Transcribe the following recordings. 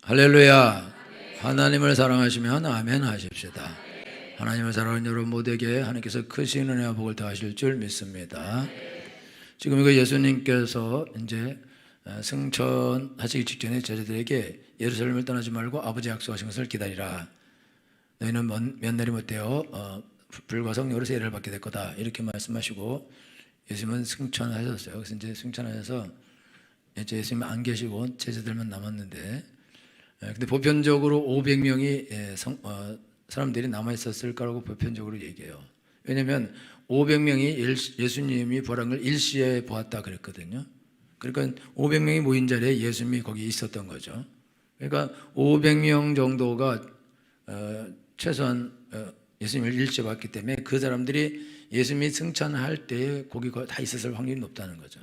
할렐루야. 하나님을 사랑하시면 아멘 하십시다. 하나님을 사랑하는 여러분 모두에게 하나님께서 크신 은혜와 복을 더하실 줄 믿습니다. 지금 이거 예수님께서 이제 승천하시기 직전에 제자들에게 예루살렘을 떠나지 말고 아버지 약속하신 것을 기다리라. 너희는 몇 날이 못되어 불과 성령으로 세례를 받게 될 거다. 이렇게 말씀하시고 예수님은 승천하셨어요. 그래서 이제 승천하셔서 이제 예수님 안 계시고 제자들만 남았는데, 근데 보편적으로 500명이 사람들이 남아 있었을 거라고 보편적으로 얘기해요. 왜냐하면 500명이 예수님이 부활한 걸 일시에 보았다 그랬거든요. 그러니까 500명이 모인 자리에 예수님이 거기 있었던 거죠. 그러니까 500명 정도가 최소한 예수님을 일시에 봤기 때문에 그 사람들이 예수님이 승천할 때에 거기 다 있었을 확률이 높다는 거죠.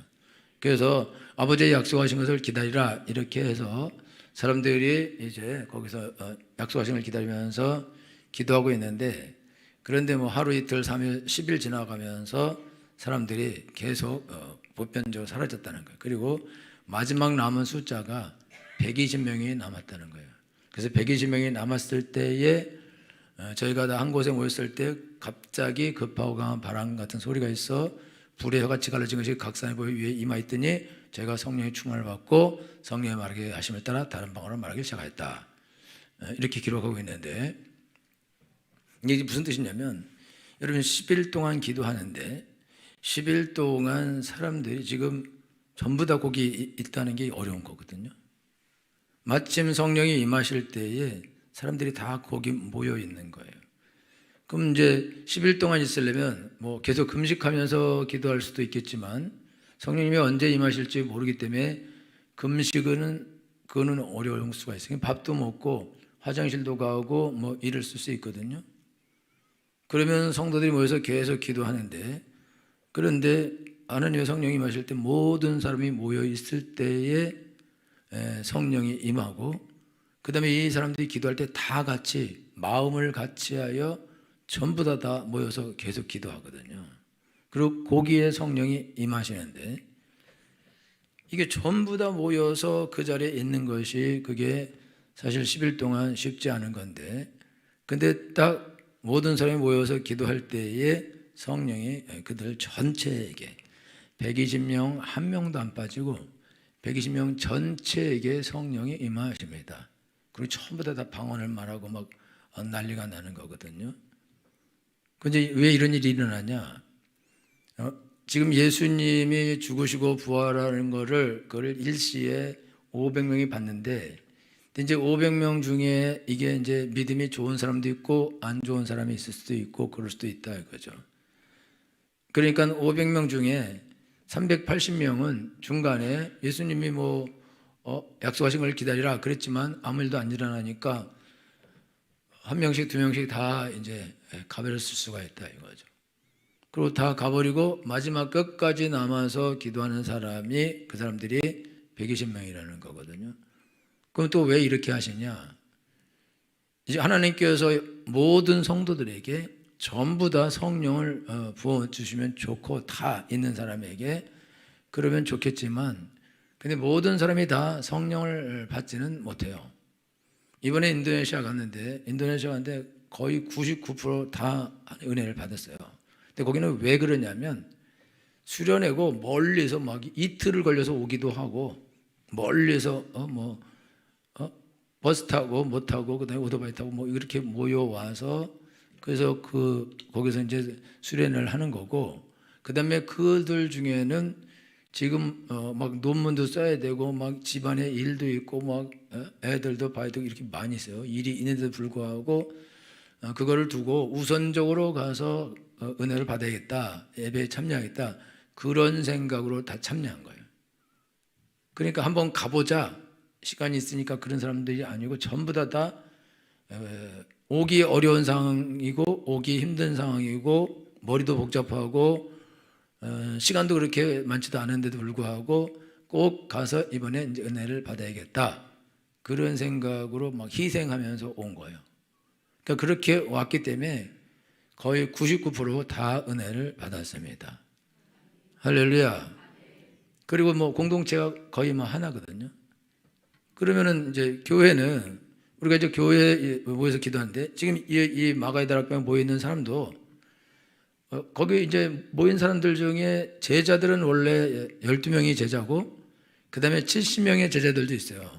그래서 아버지의 약속하신 것을 기다리라 이렇게 해서 사람들이 이제 거기서 약속하신 걸 기다리면서 기도하고 있는데, 그런데 뭐 하루 이틀 3일 10일 지나가면서 사람들이 계속 보편적으로 사라졌다는 거예요. 그리고 마지막 남은 숫자가 120명이 남았다는 거예요. 그래서 120명이 남았을 때에 저희가 다 한 곳에 모였을 때 갑자기 급하고 강한 바람 같은 소리가 있어 불의 혀같이 갈라진 것이 각 사람의 보여 위에 임하였더니 제가 성령의 충만을 받고 성령의 말하게 하심을 따라 다른 방언으로 말하기 시작하였다. 이렇게 기록하고 있는데, 이게 무슨 뜻이냐면, 여러분 10일 동안 기도하는데 10일 동안 사람들이 지금 전부 다 거기 있다는 게 어려운 거거든요. 마침 성령이 임하실 때에 사람들이 다 거기 모여 있는 거예요. 그럼 이제 10일 동안 있으려면 뭐 계속 금식하면서 기도할 수도 있겠지만 성령님이 언제 임하실지 모르기 때문에 금식은 그거는 어려울 수가 있어요. 밥도 먹고 화장실도 가고 뭐 일을 쓸 수 있거든요. 그러면 성도들이 모여서 계속 기도하는데, 그런데 하나님의 성령이 임하실 때 모든 사람이 모여 있을 때에 성령이 임하고, 그 다음에 이 사람들이 기도할 때 다 같이 마음을 같이하여 전부 다 모여서 계속 기도하거든요. 그리고 거기에 성령이 임하시는데, 이게 전부 다 모여서 그 자리에 있는 것이 그게 사실 10일 동안 쉽지 않은 건데, 근데 딱 모든 사람이 모여서 기도할 때에 성령이 그들 전체에게 120명 한 명도 안 빠지고 120명 전체에게 성령이 임하십니다. 그리고 전부 다 방언을 말하고 막 난리가 나는 거거든요. 근데 왜 이런 일이 일어나냐? 지금 예수님이 죽으시고 부활하는 그걸 일시에 500명이 봤는데, 이제 500명 중에 이게 이제 믿음이 좋은 사람도 있고 안 좋은 사람이 있을 수도 있고 그럴 수도 있다 이거죠. 그러니까 500명 중에 380명은 중간에 예수님이 뭐 약속하신 걸 기다리라 그랬지만 아무 일도 안 일어나니까 한 명씩 두 명씩 다 이제 가버렸을 수가 있다 이거죠. 그리고 다 가버리고 마지막 끝까지 남아서 기도하는 사람이 그 사람들이 120명이라는 거거든요. 그럼 또 왜 이렇게 하시냐? 이제 하나님께서 모든 성도들에게 전부 다 성령을 부어주시면 좋고 다 있는 사람에게 그러면 좋겠지만, 근데 모든 사람이 다 성령을 받지는 못해요. 이번에 인도네시아 갔는데 거의 99%다 은혜를 받았어요. 근데 거기는 왜 그러냐면 수련회고 멀리서 막 이틀을 걸려서 오기도 하고, 멀리서 버스 타고 못 타고 그다음에 오토바이 타고 뭐 이렇게 모여와서 그래서 거기서 이제 수련을 하는 거고, 그다음에 그들 중에는 지금 막 논문도 써야 되고 막 집안에 일도 있고 막 애들도 봐야 되고 이렇게 많이 있어요. 일이 있는데도 불구하고 그거를 두고 우선적으로 가서 은혜를 받아야겠다, 예배에 참여하겠다, 그런 생각으로 다 참여한 거예요. 그러니까 한번 가보자, 시간이 있으니까 그런 사람들이 아니고 전부 다 오기 어려운 상황이고 오기 힘든 상황이고 머리도 복잡하고 시간도 그렇게 많지도 않은데도 불구하고 꼭 가서 이번에 이제 은혜를 받아야겠다, 그런 생각으로 막 희생하면서 온 거예요. 그러니까 그렇게 왔기 때문에 거의 99% 다 은혜를 받았습니다. 할렐루야. 그리고 뭐 공동체가 거의 뭐 하나거든요. 그러면은 이제 교회는 우리가 이제 교회에 모여서 기도하는데 지금 이 마가의 다락방에 모여 있는 사람도 거기 이제 모인 사람들 중에 제자들은 원래 12명이 제자고 그 다음에 70명의 제자들도 있어요.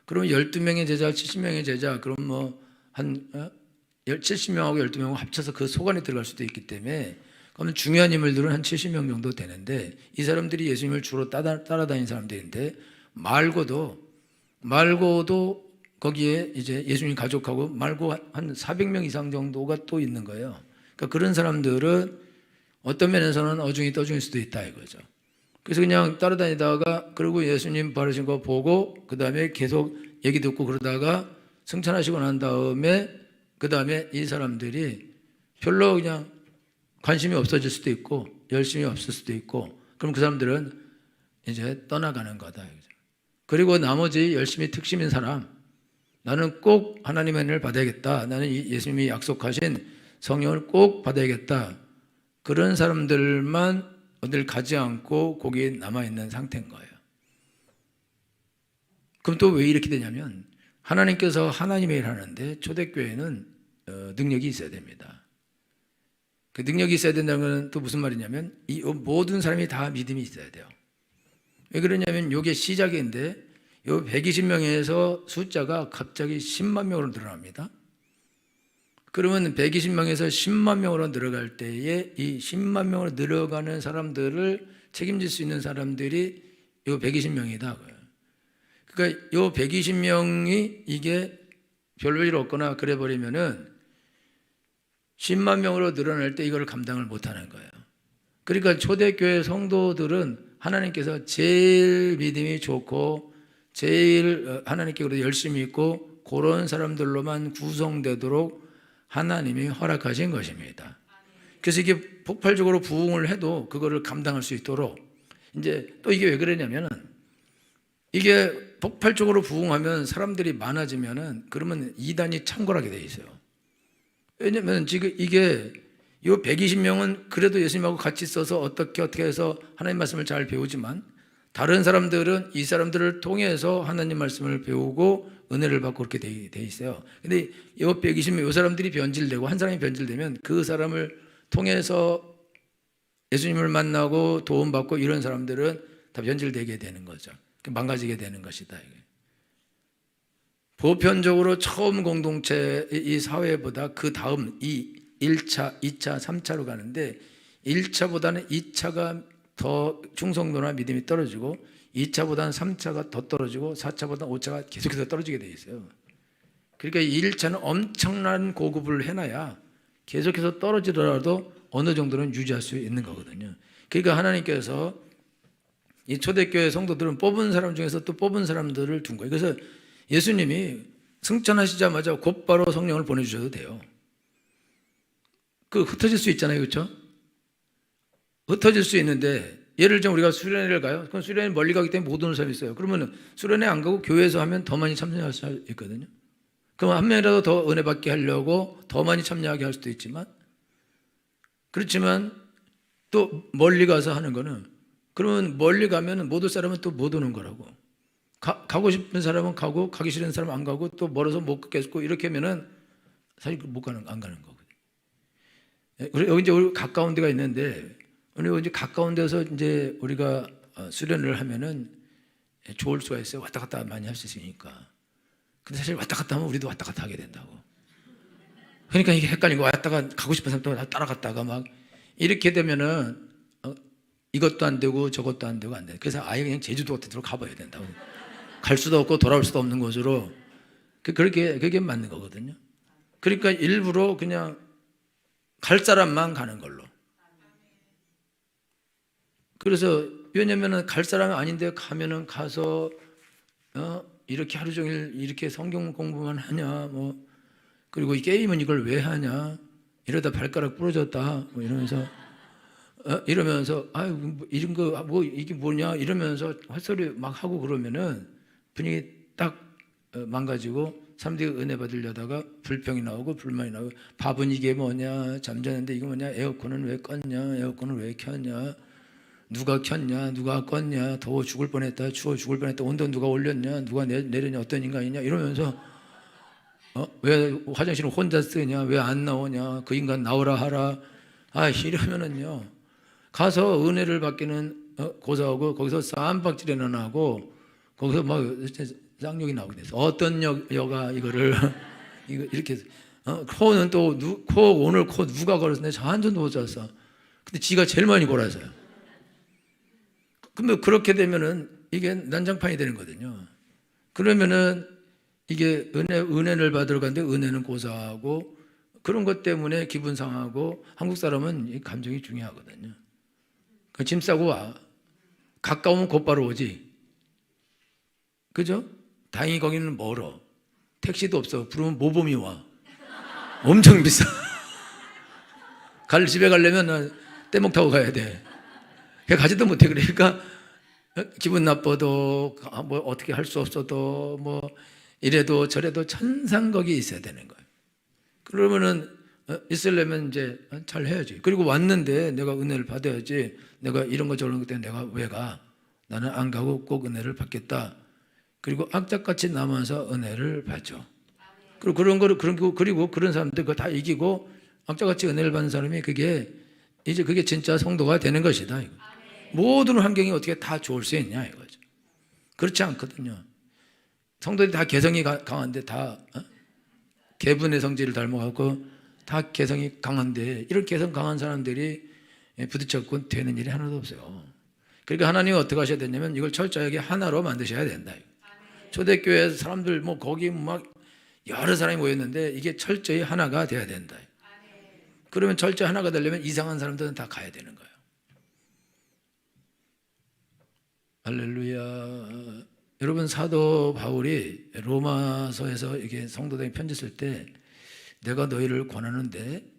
그러면 12명의 제자, 70명의 제자, 그럼 뭐 한 70명하고 12명하고 합쳐서 그 속 안에 들어갈 수도 있기 때문에 그러면 중요한 인물들은 한 70명 정도 되는데 이 사람들이 예수님을 주로 따라다니는 사람들인데 말고도 거기에 이제 예수님 가족하고 말고 한 400명 이상 정도가 또 있는 거예요. 그러니까 그런 사람들은 어떤 면에서는 어중이 떠중일 수도 있다 이거죠. 그래서 그냥 따라다니다가 그리고 예수님 바르신 거 보고 그 다음에 계속 얘기 듣고 그러다가 승천하시고 난 다음에 그 다음에 이 사람들이 별로 그냥 관심이 없어질 수도 있고 열심이 없을 수도 있고 그럼 그 사람들은 이제 떠나가는 거다. 그리고 나머지 열심히 특심인 사람 나는 꼭 하나님의 은혜를 받아야겠다. 나는 예수님이 약속하신 성령을 꼭 받아야겠다. 그런 사람들만 어딜 가지 않고 거기에 남아있는 상태인 거예요. 그럼 또 왜 이렇게 되냐면 하나님께서 하나님의 일을 하는데 초대교회는 능력이 있어야 됩니다. 그 능력이 있어야 된다는 건 또 무슨 말이냐면 이 모든 사람이 다 믿음이 있어야 돼요. 왜 그러냐면 이게 시작인데 이 120명에서 숫자가 갑자기 10만 명으로 늘어납니다. 그러면 120명에서 10만 명으로 늘어갈 때에 이 10만 명으로 늘어가는 사람들을 책임질 수 있는 사람들이 이 120명이다. 그러니까 이 120명이 이게 별일 없거나 그래 버리면은 10만 명으로 늘어날 때 이걸 감당을 못하는 거예요. 그러니까 초대교회 성도들은 하나님께서 제일 믿음이 좋고 제일 하나님께 열심히 있고 그런 사람들로만 구성되도록 하나님이 허락하신 것입니다. 그래서 이게 폭발적으로 부흥을 해도 그거를 감당할 수 있도록 이제 또 이게 왜 그러냐면은 이게 폭발적으로 부흥하면 사람들이 많아지면은 그러면 이단이 창궐하게 돼 있어요. 왜냐면 지금 이게 이 120명은 그래도 예수님하고 같이 있어서 어떻게 해서 하나님 말씀을 잘 배우지만 다른 사람들은 이 사람들을 통해서 하나님 말씀을 배우고 은혜를 받고 그렇게 돼 있어요. 근데 이 120명 이 사람들이 변질되고 한 사람이 변질되면 그 사람을 통해서 예수님을 만나고 도움받고 이런 사람들은 다 변질되게 되는 거죠. 망가지게 되는 것이다. 보편적으로 처음 공동체 이 사회보다 그 다음 이 1차, 2차, 3차로 가는데 1차보다는 2차가 더 충성도나 믿음이 떨어지고 2차보다는 3차가 더 떨어지고 4차보다는 5차가 계속해서 떨어지게 돼 있어요. 그러니까 1차는 엄청난 고급을 해놔야 계속해서 떨어지더라도 어느 정도는 유지할 수 있는 거거든요. 그러니까 하나님께서 이 초대교회 성도들은 뽑은 사람 중에서 또 뽑은 사람들을 둔 거예요. 그래서 예수님이 승천하시자마자 곧바로 성령을 보내주셔도 돼요. 흩어질 수 있잖아요. 그렇죠? 흩어질 수 있는데 예를 들면 우리가 수련회를 가요. 그럼 수련회 멀리 가기 때문에 못 오는 사람이 있어요. 그러면 수련회 안 가고 교회에서 하면 더 많이 참여할 수 있거든요. 그럼 한 명이라도 더 은혜 받게 하려고 더 많이 참여하게 할 수도 있지만 그렇지만 또 멀리 가서 하는 거는 그러면 멀리 가면 못 올 사람은 또 못 오는 거라고. 가고 싶은 사람은 가고 가기 싫은 사람은 안 가고 또 멀어서 못 걷겠고 이렇게 하면은 사실 안 가는 거거든요. 여기 이제 우리 가까운 데가 있는데 우리 이제 가까운 데서 이제 우리가 수련을 하면은 좋을 수가 있어요. 왔다 갔다 많이 할 수 있으니까. 근데 사실 왔다 갔다 하면 우리도 왔다 갔다 하게 된다고. 그러니까 이게 헷갈린 거 왔다가 가고 싶은 사람 또 따라갔다가 막 이렇게 되면은 이것도 안 되고 저것도 안 되고 안 돼. 그래서 아예 그냥 제주도 같은 데로 가봐야 된다고. 갈 수도 없고 돌아올 수도 없는 곳으로 그게 맞는 거거든요. 그러니까 일부러 그냥 갈 사람만 가는 걸로. 그래서 왜냐면은 갈 사람이 아닌데 가면은 가서 이렇게 하루 종일 이렇게 성경 공부만 하냐 뭐 그리고 이 게임은 이걸 왜 하냐 이러다 발가락 부러졌다 뭐 이러면서 아유 이런 거 뭐 이게 뭐냐 이러면서 헛소리 막 하고 그러면은 분위기 딱 망가지고 사람들이 은혜 받으려다가 불평이 나오고 불만이 나오고 밥은 이게 뭐냐 잠자는데 이거 뭐냐 에어컨은 왜 껐냐 에어컨은 왜 켰냐 누가 켰냐, 누가 껐냐, 더워 죽을 뻔했다, 추워 죽을 뻔했다, 온도 누가 올렸냐, 누가 내렸냐, 어떤 인간이냐 이러면서 왜 화장실을 혼자 쓰냐, 왜 안 나오냐, 그 인간 나오라 하라. 이러면은요 가서 은혜를 받기는 고사하고 거기서 쌈박질에는 하고 거기서 막 쌍욕이 나오게 돼서 어떤 여가 이거를 이렇게 코는 또 오늘 코 누가 골았어? 내가 한 번도 못 잤어. 근데 지가 제일 많이 골아서요. 근데 그렇게 되면은 이게 난장판이 되는 거거든요. 그러면은 이게 은혜를 받으러 가는데 은혜는 고사하고 그런 것 때문에 기분 상하고 한국 사람은 이 감정이 중요하거든요. 짐 싸고 와. 가까우면 곧바로 오지. 그죠? 다행히 거기는 멀어. 택시도 없어. 부르면 모범이 와. 엄청 비싸. 집에 가려면 떼목 타고 가야 돼. 가지도 못해. 그러니까 기분 나빠도 뭐 어떻게 할 수 없어도 뭐 이래도 저래도 천상거기 있어야 되는 거예요. 그러면은 있으려면 이제 잘 해야지. 그리고 왔는데 내가 은혜를 받아야지. 내가 이런 거 저런 것 때문에 내가 왜 가? 나는 안 가고 꼭 은혜를 받겠다. 그리고 악착같이 남아서 은혜를 받죠. 그리고 그리고 그런 사람들 그거 다 이기고 악착같이 은혜를 받는 사람이 그게 진짜 성도가 되는 것이다. 이거. 모든 환경이 어떻게 다 좋을 수 있냐 이거죠. 그렇지 않거든요. 성도들이 다 개성이 강한데 다 개분의 성질을 닮아갖고 다 개성이 강한데 이런 개성 강한 사람들이 부딪혔고 되는 일이 하나도 없어요. 그러니까 하나님은 어떻게 하셔야 되냐면 이걸 철저하게 하나로 만드셔야 된다. 초대교회 사람들 뭐 거기 막 여러 사람이 모였는데 이게 철저히 하나가 돼야 된다. 그러면 철저히 하나가 되려면 이상한 사람들은 다 가야 되는 거예요. 할렐루야. 여러분 사도 바울이 로마서에서 이게 성도들에게 편지 쓸 때 내가 너희를 권하는데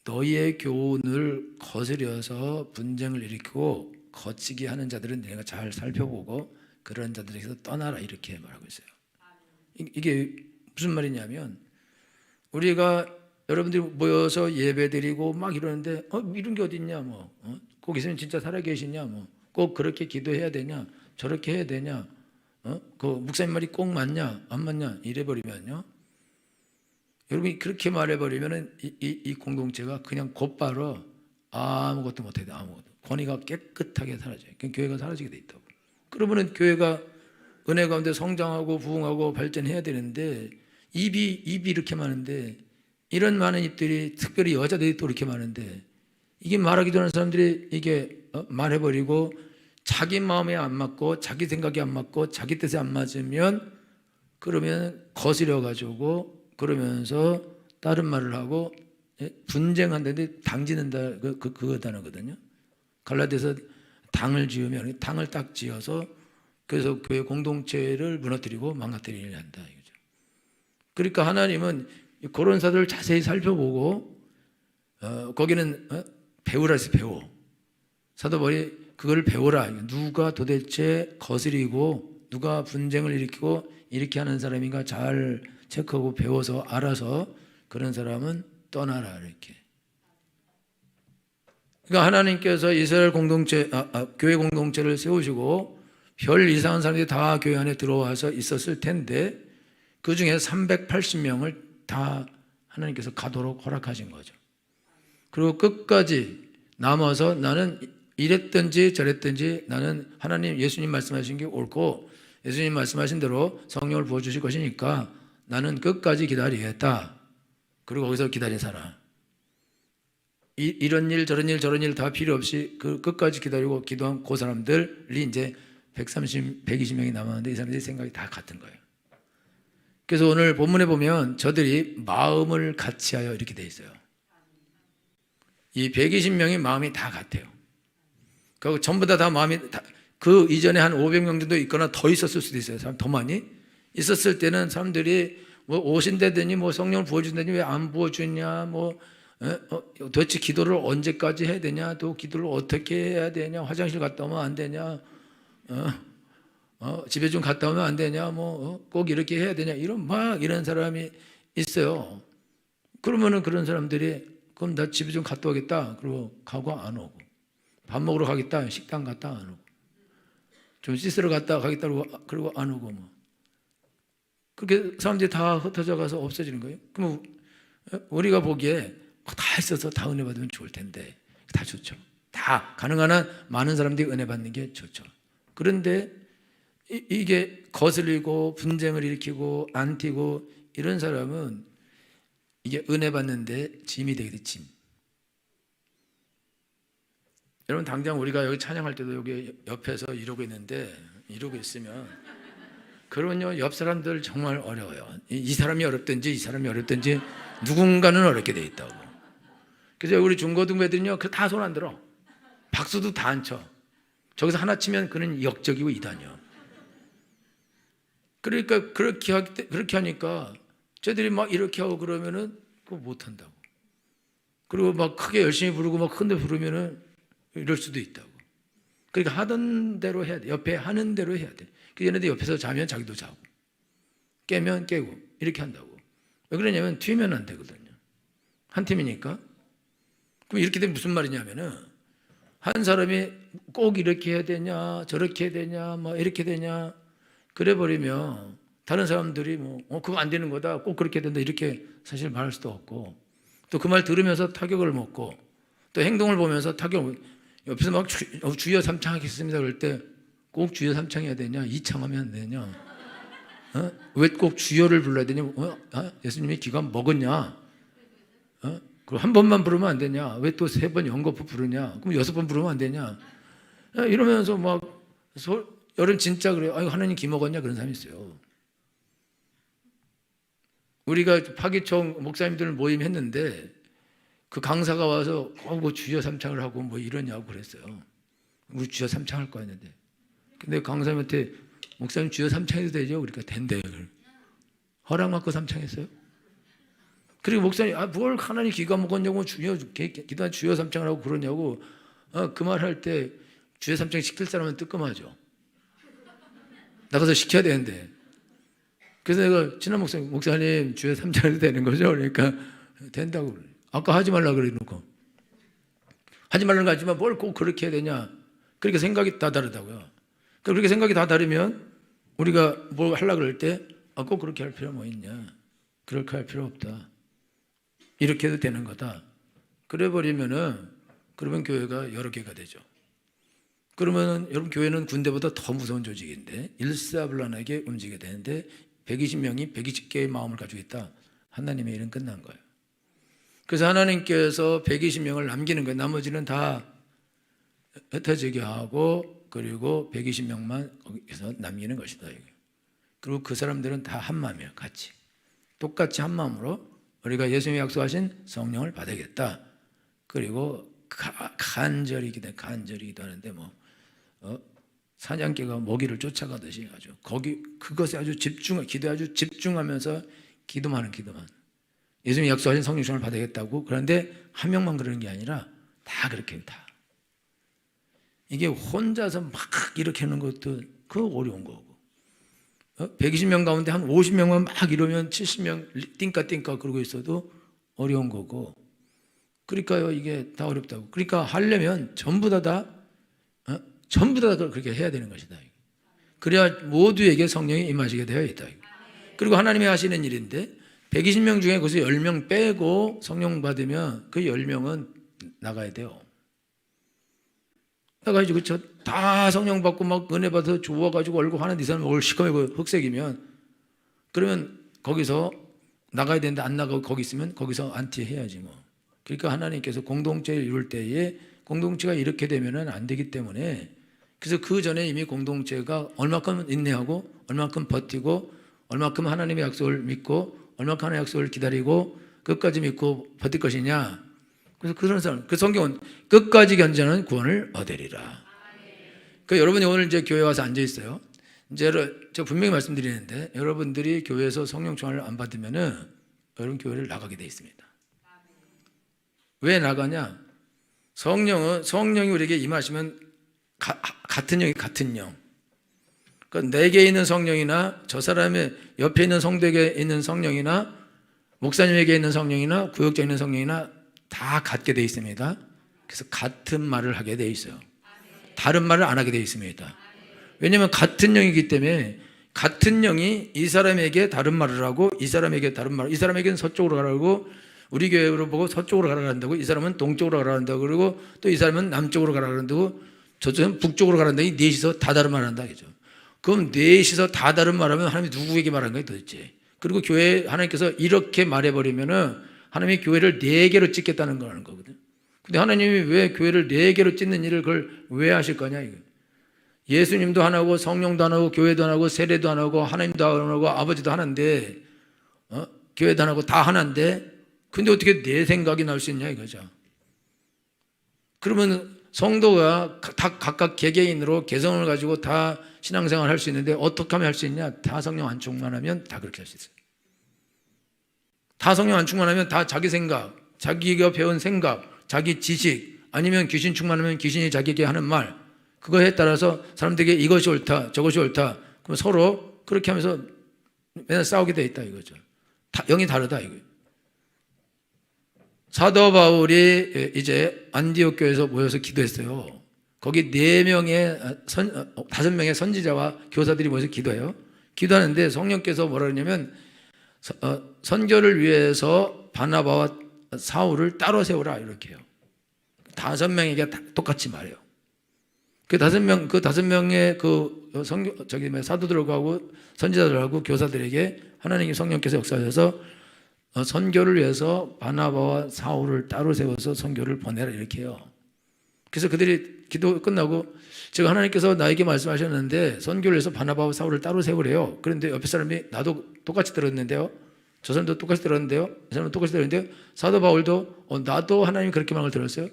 너희의 교훈을 거스려서 분쟁을 일으키고 거치게 하는 자들은 내가 잘 살펴보고 그런 자들에게서 떠나라 이렇게 말하고 있어요. 이게 무슨 말이냐면 우리가 여러분들이 모여서 예배드리고 막 이러는데 이런 게 어딨냐 꼭 있으면 진짜 살아계시냐 꼭 그렇게 기도해야 되냐 저렇게 해야 되냐 그 목사님 말이 꼭 맞냐 안 맞냐 이래버리면요 여러분이 그렇게 말해버리면은 이 공동체가 그냥 곧바로 아무것도 못해요. 아무것도 권위가 깨끗하게 사라져요. 교회가 사라지게 돼 있다고. 그러면은 교회가 은혜 가운데 성장하고 부흥하고 발전해야 되는데 입이 이렇게 많은데 이런 많은 입들이 특별히 여자들이 또 이렇게 많은데 이게 말하기도 하는 사람들이 이게 말해버리고 자기 마음에 안 맞고 자기 생각이 안 맞고 자기 뜻에 안 맞으면 그러면 거스려 가지고 그러면서 다른 말을 하고 분쟁한다는데 당지는다 그거 단어거든요. 갈라디아서 당을 지으면 당을 딱 지어서 그래서 교회 공동체를 무너뜨리고 망가뜨리려 한다 이거죠. 그러니까 하나님은 고린도서를 자세히 살펴보고 거기는 배우라 했어요. 배워. 사도 바울이 그걸 배워라. 누가 도대체 거스리고 누가 분쟁을 일으키고 이렇게 하는 사람인가 잘 체크하고 배워서 알아서 그런 사람은 떠나라 이렇게. 그러니까 하나님께서 이스라엘 공동체, 교회 공동체를 세우시고 별 이상한 사람들이 다 교회 안에 들어와서 있었을 텐데 그 중에 380명을 다 하나님께서 가도록 허락하신 거죠. 그리고 끝까지 남아서 나는 이랬든지 저랬든지 나는 하나님 예수님 말씀하신 게 옳고 예수님 말씀하신 대로 성령을 부어주실 것이니까 나는 끝까지 기다리겠다. 그리고 거기서 기다린 사람. 이런 일 저런 일 다 필요 없이 그 끝까지 기다리고 기도한 그 사람들이 이제 120명이 남았는데 이 사람들의 생각이 다 같은 거예요. 그래서 오늘 본문에 보면 저들이 마음을 같이하여 이렇게 돼 있어요. 이 120명이 마음이 다 같아요. 그리고 전부 다 마음이 그 이전에 한 500명 정도 있거나 더 있었을 수도 있어요. 사람 더 많이 있었을 때는 사람들이 뭐 오신다더니 뭐 성령을 부어준다니 왜 안 부어주냐 도대체 기도를 언제까지 해야 되냐 또 기도를 어떻게 해야 되냐 화장실 갔다 오면 안 되냐 집에 좀 갔다 오면 안 되냐 꼭 이렇게 해야 되냐 이런 사람이 있어요. 그러면은 그런 사람들이 그럼 나 집에 좀 갔다 오겠다 그러고 가고 안 오고 밥 먹으러 가겠다, 식당 갔다 안 오고, 좀 씻으러 갔다 가겠다 그러고 안 오고, 뭐 그렇게 사람들이 다 흩어져 가서 없어지는 거예요. 그럼 우리가 보기에 다 있어서 다 은혜 받으면 좋을 텐데, 다 좋죠. 다 가능한 한 많은 사람들이 은혜 받는 게 좋죠. 그런데 이게 거슬리고 분쟁을 일으키고 안 튀고 이런 사람은 이게 은혜 받는데 짐이 되게 돼, 짐. 여러분, 당장 우리가 여기 찬양할 때도 여기 옆에서 이러고 있는데, 이러고 있으면 그러면요, 옆 사람들 정말 어려워요. 이 사람이 어렵든지 이 사람이 어렵든지 누군가는 어렵게 돼 있다고. 그래서 우리 중고등배들은요, 그 다 손 안 들어. 박수도 다 안 쳐. 저기서 하나 치면 그는 역적이고 이단이요. 그러니까 그렇게 하니까 쟤들이 막 이렇게 하고 그러면은 그거 못 한다고. 그리고 막 크게 열심히 부르고 막 큰데 부르면은 이럴 수도 있다고. 그러니까 하던 대로 해야 돼. 옆에 하는 대로 해야 돼. 그 얘네들 옆에서 자면 자기도 자고, 깨면 깨고 이렇게 한다고. 왜 그러냐면 튀면 안 되거든요. 한 팀이니까. 그럼 이렇게 되면 무슨 말이냐면은, 한 사람이 꼭 이렇게 해야 되냐, 저렇게 해야 되냐, 뭐 이렇게 되냐, 그래 버리면 다른 사람들이 그거 안 되는 거다, 꼭 그렇게 된다, 이렇게 사실 말할 수도 없고, 또 그 말 들으면서 타격을 먹고, 또 행동을 보면서 타격을, 옆에서 막 주여 삼창하겠습니다 그럴 때 꼭 주여 삼창해야 되냐, 이창하면 안 되냐, 왜 꼭 주여를 불러야 되냐, 예수님이 기가 먹었냐, 그럼 한 번만 부르면 안 되냐, 왜 또 3번 연거푸 부르냐, 그럼 6번 부르면 안 되냐, 이러면서 막 여러분 진짜 그래요. 아유, 하나님 기 먹었냐, 그런 사람이 있어요. 우리가 파기청 목사님들 모임했는데 그 강사가 와서 뭐 주여 삼창을 하고 뭐 이러냐고 그랬어요. 우리 주여 삼창할 거 했는데, 근데 강사님한테 목사님 주여 삼창해도 되죠? 그러니까 된대요. 허락 받고 삼창했어요. 그리고 목사님, 뭘 하나님 기가 먹었냐고 기도 주여 삼창을 하고 그러냐고, 그 말 할 때 주여 삼창 시킬 사람은 뜨끔하죠. 나가서 시켜야 되는데. 그래서 내가 친한 목사님 주여 삼창해도 되는 거죠? 그러니까 된다고 그래요. 아까 하지 말라 그래 놓고, 하지 말라는 거 하지만 뭘 꼭 그렇게 해야 되냐, 그렇게 생각이 다 다르다고요. 그렇게 생각이 다 다르면 우리가 뭘 하려고 그럴 때 꼭 그렇게 할 필요 뭐 있냐, 그렇게 할 필요 없다, 이렇게 해도 되는 거다, 그래 버리면은 그러면 교회가 여러 개가 되죠. 그러면 여러분, 교회는 군대보다 더 무서운 조직인데 일사불란하게 움직여야 되는데 120명이 120개의 마음을 가지고 있다. 하나님의 일은 끝난 거예요. 그래서 하나님께서 120명을 남기는 거예요. 나머지는 다 흩어지게 하고, 그리고 120명만 거기서 남기는 것이다. 그리고 그 사람들은 다 한 마음이에요. 같이 똑같이 한 마음으로 우리가 예수님이 약속하신 성령을 받아야겠다. 그리고 간절히 기도하는데 사냥개가 먹이를 쫓아가듯이 아주 그것에 아주 기도에 아주 집중하면서 기도만. 예수님이 약속하신 성령을 받아야겠다고. 그런데 한 명만 그러는 게 아니라 다 그렇게 다. 이게 혼자서 막 이렇게 하는 것도 그 어려운 거고, 120명 가운데 한 50명만 막 이러면 70명 띵까 그러고 있어도 어려운 거고. 그러니까요, 이게 다 어렵다고. 그러니까 하려면 전부 다 그렇게 해야 되는 것이다. 그래야 모두에게 성령이 임하시게 되어 있다. 그리고 하나님이 하시는 일인데 120명 중에 거기서 10명 빼고 성령 받으면 그 10명은 나가야 돼요. 나가야지. 그렇죠? 다 성령 받고 막 은혜 받아서 좋아가지고 얼굴 하는 이 사람 얼굴 시커매고 흑색이면, 그러면 거기서 나가야 되는데 안 나가고 거기 있으면 거기서 안티해야지 뭐. 그러니까 하나님께서 공동체를 이룰 때에 공동체가 이렇게 되면은 안 되기 때문에, 그래서 그 전에 이미 공동체가 얼마큼 인내하고 얼마큼 버티고 얼마큼 하나님의 약속을 믿고 얼마큼 하나님의 약속을 기다리고 끝까지 믿고 버틸 것이냐. 그래서 그런 사람, 그 성경은 끝까지 견자는 구원을 얻으리라. 그러니까 여러분이 오늘 이제 교회 와서 앉아 있어요. 이제 제가 분명히 말씀드리는데, 여러분들이 교회에서 성령 충만을 안 받으면은 여러분 교회를 나가게 돼 있습니다. 왜 나가냐? 성령이 우리에게 임하시면 같은 영. 그러니까 내게 있는 성령이나 저 사람의 옆에 있는 성도에게 있는 성령이나 목사님에게 있는 성령이나 구역장에 있는 성령이나 다 같게 돼 있습니다. 그래서 같은 말을 하게 돼 있어요. 다른 말을 안 하게 돼 있습니다. 왜냐하면 같은 영이기 때문에 같은 영이 이 사람에게 다른 말을 하고 이 사람에게 다른 말, 이 사람에게는 서쪽으로 가라고 우리 교회로 보고 서쪽으로 가라 한다고, 이 사람은 동쪽으로 가라 한다고, 그리고 또 이 사람은 남쪽으로 가라 한다고, 저쪽은 북쪽으로 가라 한다고, 이 넷이서 다 다른 말을 한다 그죠. 그럼 넷이서 다 다른 말하면 하나님이 누구에게 말한 거예요 도대체? 그리고 교회 하나님께서 이렇게 말해버리면은 하나님이 교회를 4개로 찢겠다는 거라는 거거든. 근데 하나님이 왜 교회를 4개로 찢는 일을 그걸 왜 하실 거냐 이거. 예수님도 하나고 성령도 하나고 교회도 하나고 세례도 하나고 하나님도 하나고 아버지도 하나인데 교회도 하나고 다 하나인데 근데 어떻게 내 생각이 나올 수 있냐 이거죠. 그러면 성도가 다 각각 개개인으로 개성을 가지고 다 신앙생활을 할 수 있는데 어떻게 하면 할 수 있냐? 다 성령 안 충만하면 다 그렇게 할 수 있어요. 다 성령 안 충만하면 다 자기 생각, 자기가 배운 생각, 자기 지식, 아니면 귀신 충만하면 귀신이 자기에게 하는 말, 그거에 따라서 사람들에게 이것이 옳다, 저것이 옳다. 그럼 서로 그렇게 하면서 맨날 싸우게 돼 있다 이거죠. 영이 다르다 이거예요. 사도 바울이 이제 안디옥 교회에서 모여서 기도했어요. 거기 5명의 선지자와 교사들이 모여서 기도해요. 기도하는데 성령께서 뭐라 그러냐면 선교를 위해서 바나바와 사울을 따로 세우라 이렇게 해요. 5명에게 똑같이 말해요. 그 5명의 사도들하고 선지자들하고 교사들에게 하나님의 성령께서 역사하셔서 선교를 위해서 바나바와 사울을 따로 세워서 선교를 보내라 이렇게 해요. 그래서 그들이 기도 끝나고 제가 하나님께서 나에게 말씀하셨는데 선교를 위해서 바나바와 사울을 따로 세우래요. 그런데 옆에 사람이 나도 똑같이 들었는데요. 저 사람도 똑같이 들었는데요. 이 사람도 똑같이 들었는데요. 사도 바울도 나도 하나님이 그렇게 말을 들었어요.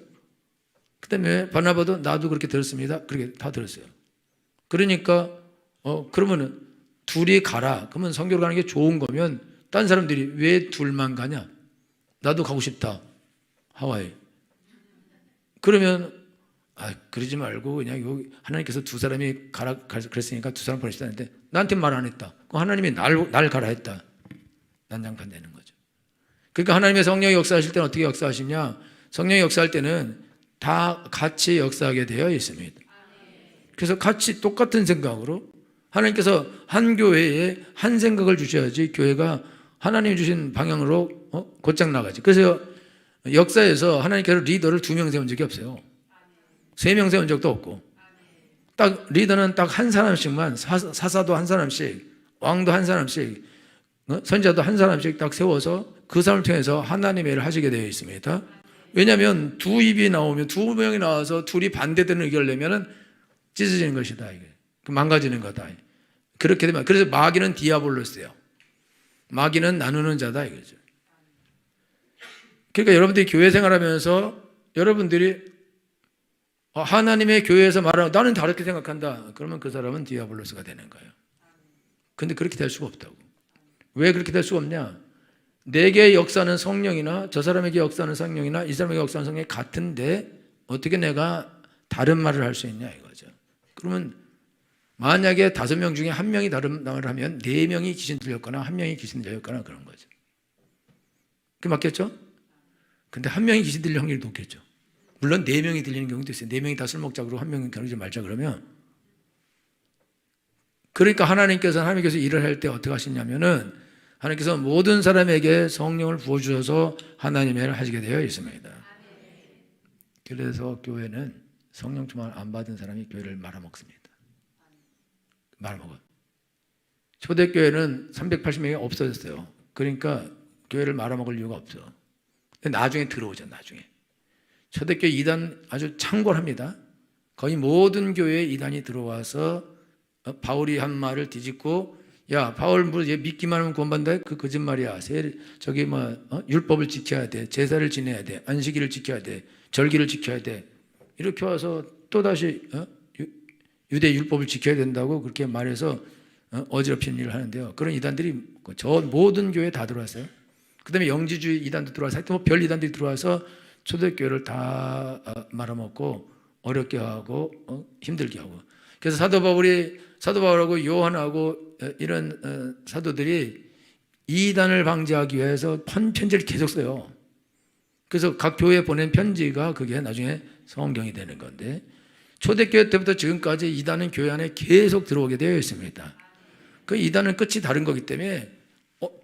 그 다음에 바나바도 나도 그렇게 들었습니다. 그렇게 다 들었어요. 그러니까 그러면은 둘이 가라. 그러면 선교를 가는 게 좋은 거면 딴 사람들이 왜 둘만 가냐? 나도 가고 싶다. 하와이. 그러면 그러지 말고 그냥 여기 하나님께서 두 사람이 가라 그랬으니까 두 사람 보내시다는데 나한테 말 안 했다. 그럼 하나님이 날 가라 했다. 난장판되는 거죠. 그러니까 하나님의 성령이 역사하실 때는 어떻게 역사하시냐? 성령이 역사할 때는 다 같이 역사하게 되어 있습니다. 그래서 같이 똑같은 생각으로 하나님께서 한 교회에 한 생각을 주셔야지 교회가 하나님이 주신 방향으로 곧장 나가지. 그래서 역사에서 하나님께서 리더를 2명 세운 적이 없어요. 3명 세운 적도 없고 딱 리더는 딱 한 사람씩만 사사도 한 사람씩 왕도 한 사람씩 선지자도 한 사람씩 딱 세워서 그 사람을 통해서 하나님의 일을 하시게 되어 있습니다. 왜냐하면 두 입이 나오면 2명이 나와서 둘이 반대되는 의견을 내면은 찢어지는 것이다. 이게 망가지는 거다. 그렇게 되면 그래서 마귀는 디아볼로스예요. 마귀는 나누는 자다 이거죠. 그러니까 여러분들이 교회 생활하면서 여러분들이 하나님의 교회에서 말하고 나는 다르게 생각한다. 그러면 그 사람은 디아볼로스가 되는 거예요. 근데 그렇게 될 수가 없다고. 왜 그렇게 될 수가 없냐? 내게 역사하는 성령이나 저 사람에게 역사하는 성령이나 이 사람에게 역사하는 성령이 같은데 어떻게 내가 다른 말을 할 수 있냐 이거죠. 그러면 만약에 5명 중에 1명이 다른 말을 하면 4명이 귀신 들렸거나 1명이 귀신 들렸거나 그런 거죠. 그게 맞겠죠? 근데 1명이 귀신 들릴 확률이 높겠죠. 물론 4명이 들리는 경우도 있어요. 4명이 다 술 먹자 그러고 1명은 겨루지 말자 그러면 그러니까 하나님께서 일을 할 때 어떻게 하시냐면은 하나님께서 모든 사람에게 성령을 부어주셔서 하나님의 일을 하시게 되어 있습니다. 그래서 교회는 성령 충만 안 받은 사람이 교회를 말아먹습니다. 말아먹어요. 초대교회는 380명이 없어졌어요. 그러니까 교회를 말아먹을 이유가 없어. 근데 나중에 들어오죠. 나중에. 초대교회 이단 아주 창궐합니다. 거의 모든 교회에 이단이 들어와서 바울이 한 말을 뒤집고 야 바울 믿기만 하면 구원받는다. 그 거짓말이야. 율법을 지켜야 돼. 제사를 지내야 돼. 안식일을 지켜야 돼. 절기를 지켜야 돼. 이렇게 와서 또다시 유대 율법을 지켜야 된다고 그렇게 말해서 어지럽히는 일을 하는데요. 그런 이단들이 저 모든 교회에 다 들어왔어요. 그 다음에 영지주의 이단도 들어와서 하여튼 별 이단들이 들어와서 초대교회를 다 말아먹고 어렵게 하고 힘들게 하고. 그래서 사도 바울하고 요한하고 이런 사도들이 이단을 방지하기 위해서 편지를 계속 써요. 그래서 각 교회에 보낸 편지가 그게 나중에 성경이 되는 건데, 초대교회 때부터 지금까지 이단은 교회 안에 계속 들어오게 되어 있습니다. 그 이단은 끝이 다른 거기 때문에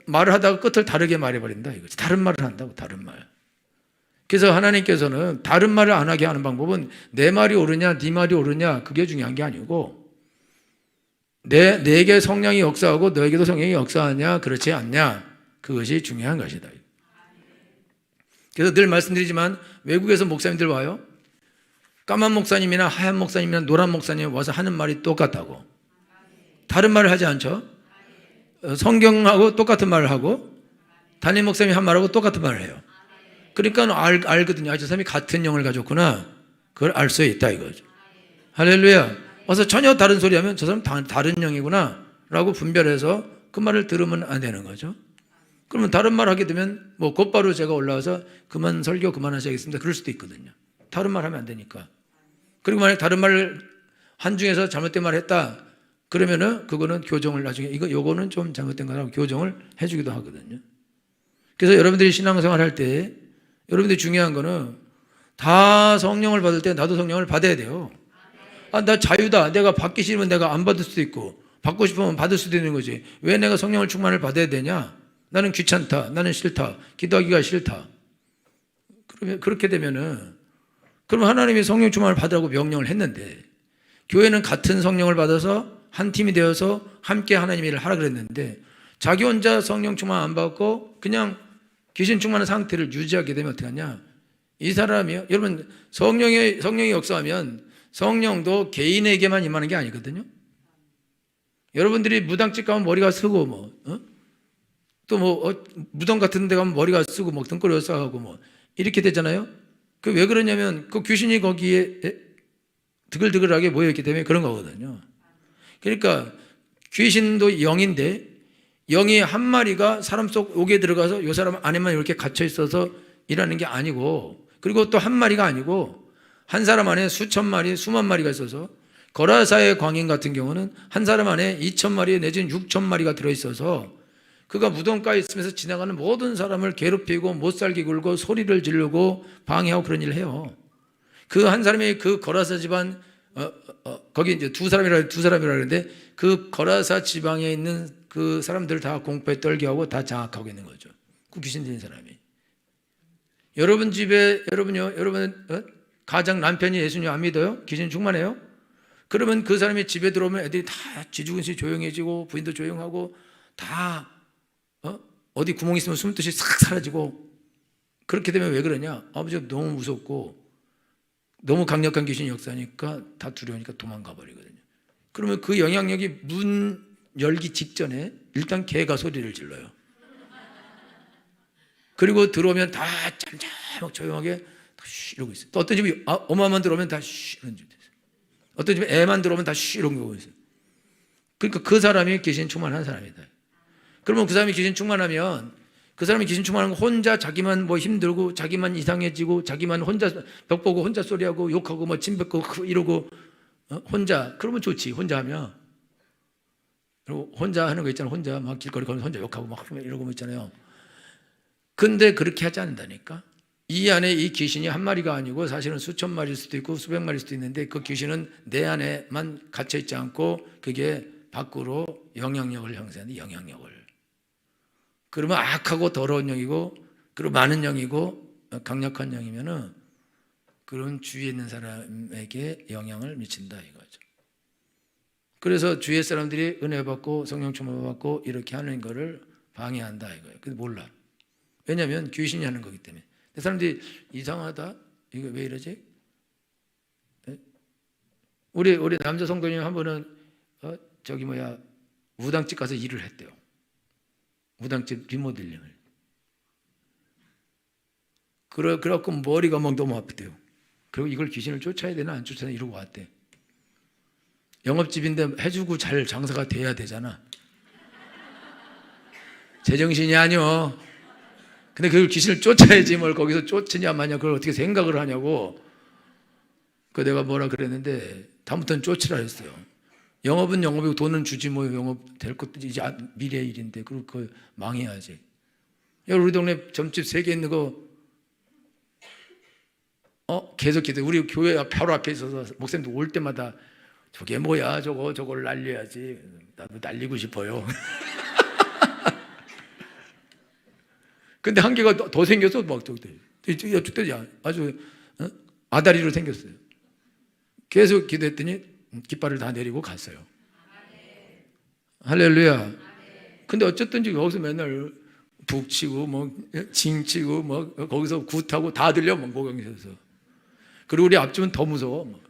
말을 하다가 끝을 다르게 말해버린다 이거지. 다른 말을 한다고, 다른 말. 그래서 하나님께서는 다른 말을 안 하게 하는 방법은 내 말이 옳으냐 네 말이 옳으냐 그게 중요한 게 아니고, 내게 성령이 역사하고 너에게도 성령이 역사하냐 그렇지 않냐, 그것이 중요한 것이다. 그래서 늘 말씀드리지만 외국에서 목사님들 와요. 까만 목사님이나 하얀 목사님이나 노란 목사님 와서 하는 말이 똑같다고. 다른 말을 하지 않죠. 성경하고 똑같은 말을 하고 담임 목사님이 한 말하고 똑같은 말을 해요. 그러니까 알거든요. 저 사람이 같은 영을 가졌구나. 그걸 알 수 있다 이거죠. 할렐루야. 와서 전혀 다른 소리 하면 저 사람 다른 영이구나 라고 분별해서 그 말을 들으면 안 되는 거죠. 그러면 다른 말 하게 되면 뭐 곧바로 제가 올라와서 그만 설교 그만하셔야겠습니다. 그럴 수도 있거든요. 다른 말 하면 안 되니까. 그리고 만약 다른 말을 한중에서 잘못된 말을 했다 그러면은 그거는 교정을 나중에 요거는 좀 잘못된 거라고 교정을 해주기도 하거든요. 그래서 여러분들이 신앙생활 할 때 여러분들이 중요한 거는 다 성령을 받을 때 나도 성령을 받아야 돼요. 나 자유다. 내가 받기 싫으면 내가 안 받을 수도 있고 받고 싶으면 받을 수도 있는 거지. 왜 내가 성령을 충만을 받아야 되냐? 나는 귀찮다. 나는 싫다. 기도하기가 싫다. 그러면 그렇게 되면은 그러면 하나님이 성령 충만을 받으라고 명령을 했는데 교회는 같은 성령을 받아서 한 팀이 되어서 함께 하나님 일을 하라 그랬는데 자기 혼자 성령 충만 안 받고 그냥 귀신 충만한 상태를 유지하게 되면 어떻게 하냐? 이 사람이요. 여러분 성령이 역사하면 성령도 개인에게만 임하는 게 아니거든요. 여러분들이 무당집 가면 머리가 쓰고 무덤 같은 데 가면 머리가 쓰고 등골이 싸하고 이렇게 되잖아요. 그 왜 그러냐면 그 귀신이 거기에 드글드글하게 모여있기 때문에 그런 거거든요. 그러니까 귀신도 영인데 영이 한 마리가 사람 속 옥에 들어가서 이 사람 안에만 이렇게 갇혀 있어서 일하는 게 아니고, 그리고 또 한 마리가 아니고 한 사람 안에 수천 마리, 수만 마리가 있어서 거라사의 광인 같은 경우는 한 사람 안에 2천 마리 내지는 6천 마리가 들어있어서 그가 무덤가에 있으면서 지나가는 모든 사람을 괴롭히고 못살게 굴고 소리를 지르고 방해하고 그런 일을 해요. 그 한 사람이 그 거라사 집안 거기 이제 두 사람이라 그러는데 그 거라사 지방에 있는 그 사람들을 다 공포에 떨게 하고 다 장악하고 있는 거죠. 그 귀신 들린 사람이. 여러분 집에 여러분 가장 남편이 예수님 안 믿어요? 귀신 충만해요? 그러면 그 사람이 집에 들어오면 애들이 다 쥐죽은시 조용해지고 부인도 조용하고 다 어디 구멍 있으면 숨듯이 싹 사라지고. 그렇게 되면 왜 그러냐? 아버지가 너무 무섭고 너무 강력한 귀신이 역사하니까 다 두려우니까 도망가 버리거든요. 그러면 그 영향력이 문 열기 직전에 일단 개가 소리를 질러요. 그리고 들어오면 다 잠잠하고 조용하게 이러고 있어요. 또 어떤 집이 엄마만 들어오면 다 이런 집이 있어요. 어떤 집에 애만 들어오면 다 이런 경우가 있어요. 그러니까 그 사람이 귀신 충만한 사람이다. 그러면 그 사람이 귀신 충만하면 그 사람이 귀신 충만한 건 혼자 자기만 힘들고 자기만 이상해지고 자기만 혼자 벽 보고 혼자 소리하고 욕하고 침 뱉고 이러고 혼자. 그러면 좋지. 혼자 하면. 그리고 혼자 하는 거 있잖아요. 혼자 막 길거리 걸으면 혼자 욕하고 막 이러고 있잖아요. 근데 그렇게 하지 않는다니까. 이 안에 이 귀신이 한 마리가 아니고 사실은 수천 마리일 수도 있고 수백 마리일 수도 있는데 그 귀신은 내 안에만 갇혀 있지 않고 그게 밖으로 영향력을 형성하는 영향력을. 그러면 악하고 더러운 영이고 그리고 많은 영이고 강력한 영이면은 그런 주위에 있는 사람에게 영향을 미친다 이거죠. 그래서 주위의 사람들이 은혜 받고 성령 충만 받고 이렇게 하는 거를 방해한다 이거예요. 근데 몰라. 왜냐하면 귀신이 하는 거기 때문에. 사람들이 이상하다. 이거 왜 이러지? 우리 남자 성도님 한 번은 무당집 가서 일을 했대요. 무당집 리모델링을. 그래갖고 머리가 막 너무 아프대요. 그리고 이걸 귀신을 쫓아야 되나 안 쫓아야 되나 이러고 왔대. 영업집인데 해주고 잘 장사가 돼야 되잖아. 제정신이 아니요. 근데 그걸 귀신을 쫓아야지 뭘 거기서 쫓으냐 마냐 그걸 어떻게 생각을 하냐고. 그 내가 뭐라 그랬는데 다음부터는 쫓으라 했어요. 영업은 영업이고 돈은 주지 뭐 영업 될 것도 이제 미래의 일인데 그걸 망해야지. 우리 동네 점집 3개 있는 거 계속 기도. 우리 교회 바로 앞에 있어서 목사님도 올 때마다 저게 뭐야, 저걸 날려야지. 나도 날리고 싶어요. 근데 한 개가 더 생겨서 막 저기 아주 아다리로 생겼어요. 계속 기도했더니 깃발을 다 내리고 갔어요. 할렐루야. 근데 어쨌든지 여기서 맨날 북치고 뭐 징치고 뭐 거기서 굿하고 다 들려, 뭐 목욕에서. 그리고 우리 앞집은 더 무서워.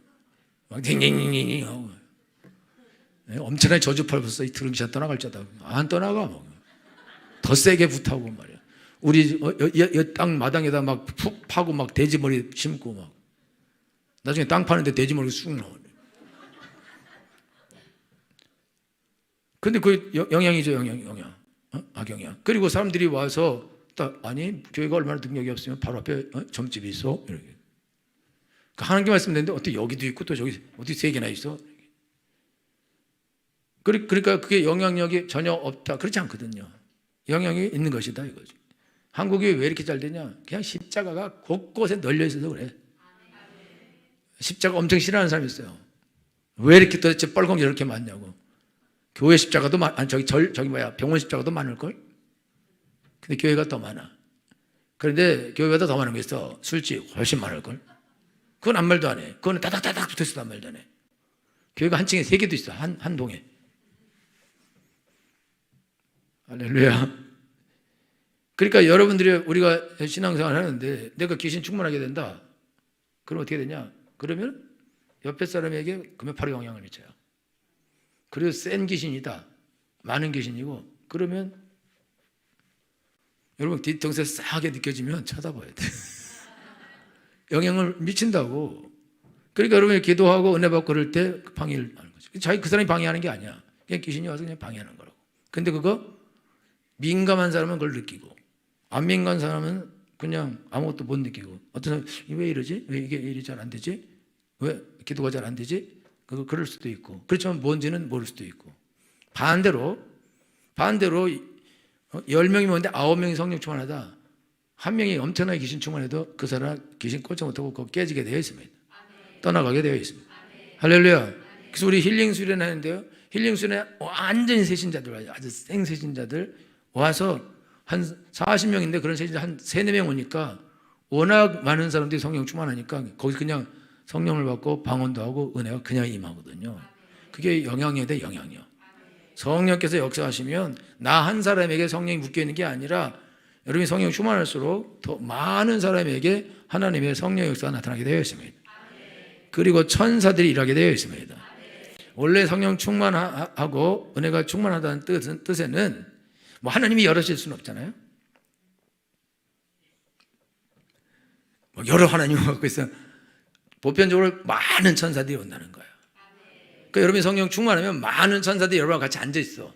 막 딩딩딩딩 하고 엄청나게 저주팔 벌써 이 드럼샷 떠나갈 자다. 안 떠나가. 뭐. 더 세게 붓하고 말이야. 우리 땅 마당에다 막 푹 파고 막 돼지머리 심고 막. 나중에 땅 파는데 돼지머리 쑥 나오네. 근데 그 영향이죠, 영향. 악영향. 그리고 사람들이 와서 아니 교회가 얼마나 능력이 없으면 바로 앞에 점집이 있어 이렇게. 하나님께 말씀드렸는데 어떻게 여기도 있고 또 저기 어디 세 개나 있어? 그러니까 그게 영향력이 전혀 없다, 그렇지 않거든요. 영향이 있는 것이다 이거죠. 한국이 왜 이렇게 잘 되냐? 그냥 십자가가 곳곳에 널려 있어서 그래. 십자가 엄청 싫어하는 사람이 있어요. 왜 이렇게 도대체 뻘건 이렇게 많냐고. 교회 십자가도 병원 십자가도 많을걸? 근데 교회가 더 많아. 그런데 교회보다 더 많은 게 있어. 술집 훨씬 많을걸? 그건 아무 말도 안 해. 그거는 따닥따닥 붙어있어도 아무 말도 안 해. 교회가 한 층에 3개도 있어. 한 동에. 할렐루야. 그러니까 여러분들이, 우리가 신앙생활 하는데 내가 귀신 충만하게 된다. 그럼 어떻게 되냐? 그러면 옆에 사람에게 그러면 바로 영향을 미쳐요. 그리고 센 귀신이다, 많은 귀신이고, 그러면 여러분 뒤통수에 싸하게 느껴지면 쳐다봐야 돼. 영향을 미친다고. 그러니까 여러분이 기도하고 은혜 받고 그럴 때 방해를 하는 거죠. 그 사람이 방해하는 게 아니야. 그냥 귀신이 와서 그냥 방해하는 거라고. 근데 그거 민감한 사람은 그걸 느끼고, 안 민감한 사람은 그냥 아무것도 못 느끼고, 어떤 사람이 왜 이러지? 왜 이게 일이 잘 안 되지? 왜 기도가 잘 안 되지? 그럴 수도 있고, 그렇지만 뭔지는 모를 수도 있고. 반대로 10명이 모였는데 9명이 성령 충만하다. 한 명이 엄청나게 귀신 충만해도 그 사람 귀신 꽂지 못하고 그거 깨지게 되어 있습니다. 떠나가게 되어 있습니다. 할렐루야. 그래서 우리 힐링 수련 하는데요, 힐링 수련에 완전히 세신자들, 아주 생세신자들 와서 한 40명인데 그런 세신자 한 3, 4명 오니까 워낙 많은 사람들이 성령 충만하니까 거기 그냥 성령을 받고 방언도 하고 은혜가 그냥 임하거든요. 그게 영향력에 대해 영향력. 성령께서 역사하시면 나 한 사람에게 성령이 묶여있는 게 아니라 여러분이 성령 충만할수록 더 많은 사람에게 하나님의 성령 역사가 나타나게 되어 있습니다. 그리고 천사들이 일하게 되어 있습니다. 원래 성령 충만하고 은혜가 충만하다는 뜻에는 뭐 하나님이 여럿일 수는 없잖아요. 뭐 여러 하나님을 갖고 있어. 보편적으로 많은 천사들이 온다는 거예요. 그러니까 여러분이 성령 충만하면 많은 천사들이 여러분과 같이 앉아 있어.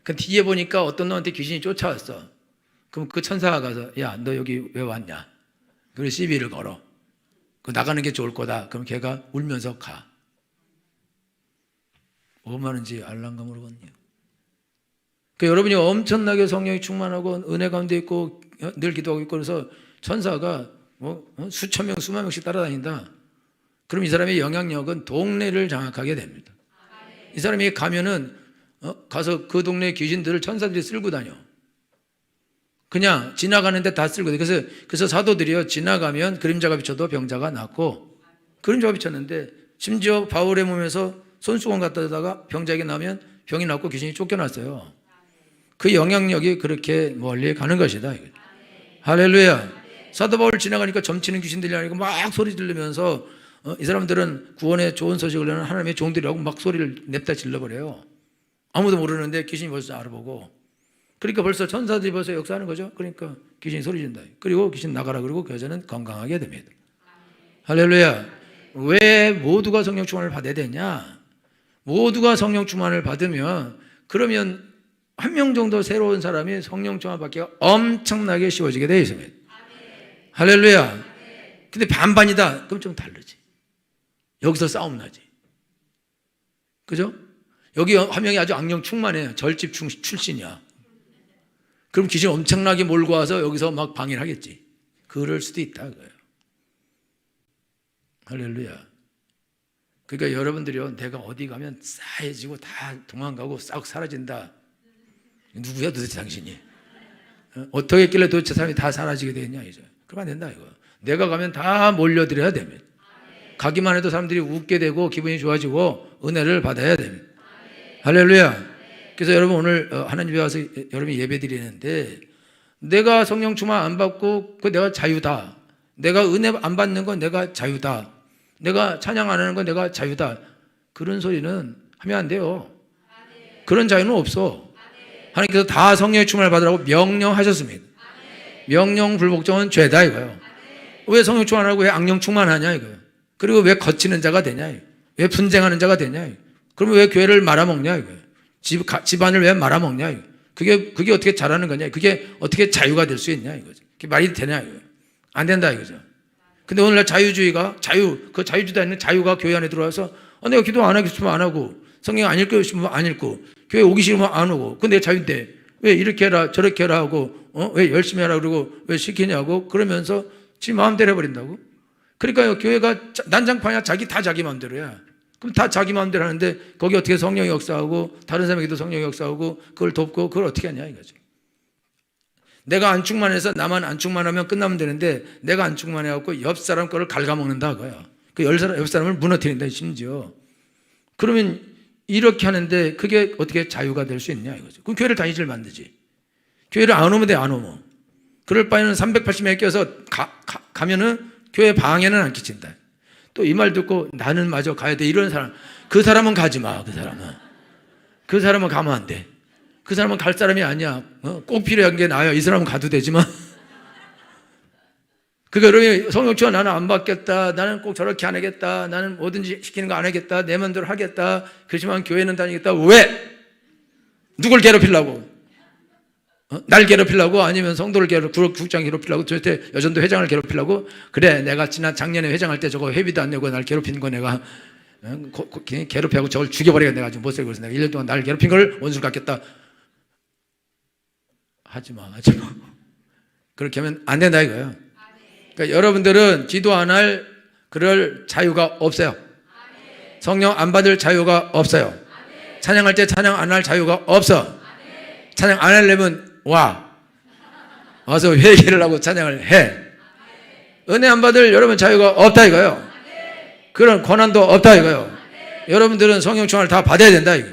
그 뒤에 보니까 어떤 놈한테 귀신이 쫓아왔어. 그럼 그 천사가 가서 야, 너 여기 왜 왔냐? 그래서 시비를 걸어. 그 나가는 게 좋을 거다. 그럼 걔가 울면서 가. 뭐하는지 알란가 모르겠네요. 그러니까 여러분이 엄청나게 성령이 충만하고 은혜 가운데 있고 늘 기도하고 있고 그래서 천사가 수천 명, 수만 명씩 따라다닌다. 그럼 이 사람의 영향력은 동네를 장악하게 됩니다. 이 사람이 가면은 가서 그 동네 귀신들을 천사들이 쓸고 다녀. 그냥 지나가는데 다 쓸고 다녀. 그래서 사도들이요, 지나가면 그림자가 비쳐도 병자가 낫고, 그림자가 비쳤는데 심지어 바울의 몸에서 손수건 갖다 대다가 병자에게 나면 병이 낫고 귀신이 쫓겨났어요. 그 영향력이 그렇게 멀리 가는 것이다. 할렐루야. 사도 바울 지나가니까 점치는 귀신들이 아니고 막 소리 지르면서 이 사람들은 구원의 좋은 소식을 내는 하나님의 종들이라고 막 소리를 냅다 질러버려요. 아무도 모르는데 귀신이 벌써 알아보고, 그러니까 벌써 천사들이 벌써 역사하는 거죠. 그러니까 귀신이 소리 진다. 그리고 귀신 나가라 그러고 그 여자는 건강하게 됩니다. 할렐루야. 왜 모두가 성령 충만을 받아야 되냐? 모두가 성령 충만을 받으면 그러면 한 명 정도 새로운 사람이 성령 충만 받기가 엄청나게 쉬워지게 되어 있습니다. 할렐루야. 근데 반반이다. 그럼 좀 다르지. 여기서 싸움 나지. 그죠? 여기 한 명이 아주 악령 충만해요. 절집 출신이야. 그럼 귀신 엄청나게 몰고 와서 여기서 막 방해를 하겠지. 그럴 수도 있다 그거예요. 할렐루야. 그러니까 여러분들이요, 내가 어디 가면 싸해지고 다 도망가고 싹 사라진다. 누구야 도대체 당신이? 어떻게 했길래 도대체 사람이 다 사라지게 되겠냐 이제. 그러면 안 된다 이거. 내가 가면 다 몰려들어야 됩니다. 가기만 해도 사람들이 웃게 되고 기분이 좋아지고 은혜를 받아야 됩니다. 할렐루야. 그래서 여러분 오늘 하나님에 와서 여러분이 예배 드리는데 내가 성령 충만 안 받고 그 내가 자유다. 내가 은혜 안 받는 건 내가 자유다. 내가 찬양 안 하는 건 내가 자유다. 그런 소리는 하면 안 돼요. 그런 자유는 없어. 하나님께서 다 성령의 충만을 받으라고 명령하셨습니다. 명령 불복종은 죄다 이거예요. 왜 성령 충만하고 왜 악령 충만하냐 이거예요. 그리고 왜 거치는 자가 되냐 이거예요. 왜 분쟁하는 자가 되냐 이거예요. 그러면 왜 교회를 말아먹냐 이거예요. 집안을 왜 말아먹냐 이거예요. 그게 어떻게 잘하는 거냐. 그게 어떻게 자유가 될 수 있냐 이거죠. 그게 말이 되냐 이거예요. 안 된다 이거죠. 근데 오늘날 자유주의가 그 자유주의에 있는 자유가 교회 안에 들어와서 내가 기도 안 하고 싶으면 안 하고 성경 안 읽고 싶으면 안 읽고 교회 오기 싫으면 안 오고 그건 내 자유인데 왜 이렇게 해라 저렇게 해라 하고 왜 열심히 하라 그러고 왜 시키냐고 그러면서 지 마음대로 해버린다고. 그러니까 교회가 난장판이야. 자기 마음대로야. 그럼 다 자기 마음대로 하는데 거기 어떻게 성령이 역사하고 다른 사람에게도 성령이 역사하고 그걸 돕고 그걸 어떻게 하냐 이거죠. 내가 안 충만해서 나만 안 충만하면 끝나면 되는데 내가 안 충만해갖고 옆 사람 거를 갉아먹는다 그거야. 그 옆 사람을 무너뜨린다 심지어. 그러면 이렇게 하는데 그게 어떻게 자유가 될 수 있냐 이거죠. 그럼 교회를 다니질 만들지. 교회를 안 오면 돼 안 오면. 그럴 바에는 380명에 껴서 가면은 교회 방해는 안 끼친다. 또 이 말 듣고 나는 마저 가야 돼 이런 사람, 그 사람은 가지 마. 그 사람은 가면 안 돼. 그 사람은 갈 사람이 아니야. 꼭 필요한 게 나야. 이 사람은 가도 되지만. 그러니까 여러분이 성령치와 나는 안 받겠다. 나는 꼭 저렇게 안 하겠다. 나는 뭐든지 시키는 거 안 하겠다. 내 마음대로 하겠다. 그렇지만 교회는 다니겠다. 왜? 누굴 괴롭히려고? 날 괴롭히려고? 아니면 성도를 국장 괴롭히려고? 도대체 여전도 회장을 괴롭히려고? 그래, 내가 작년에 회장할 때 저거 회비도 안 내고 날 괴롭히는 거 내가 괴롭히고 저걸 죽여버리겠다. 내가 지금 못 살고 있어. 내가 1년 동안 날 괴롭힌 걸 원수를 갚겠다. 하지 마. 그렇게 하면 안 된다 이거예요. 그러니까 여러분들은 기도 안 할 그럴 자유가 없어요. 성령 안 받을 자유가 없어요. 찬양할 때 찬양 안 할 자유가 없어. 찬양 안 하려면 와서 회개를 하고 찬양을 해. 은혜 안 받을 여러분 자유가 없다 이거예요. 그런 권한도 없다 이거예요. 여러분들은 성령 충만을 다 받아야 된다 이거.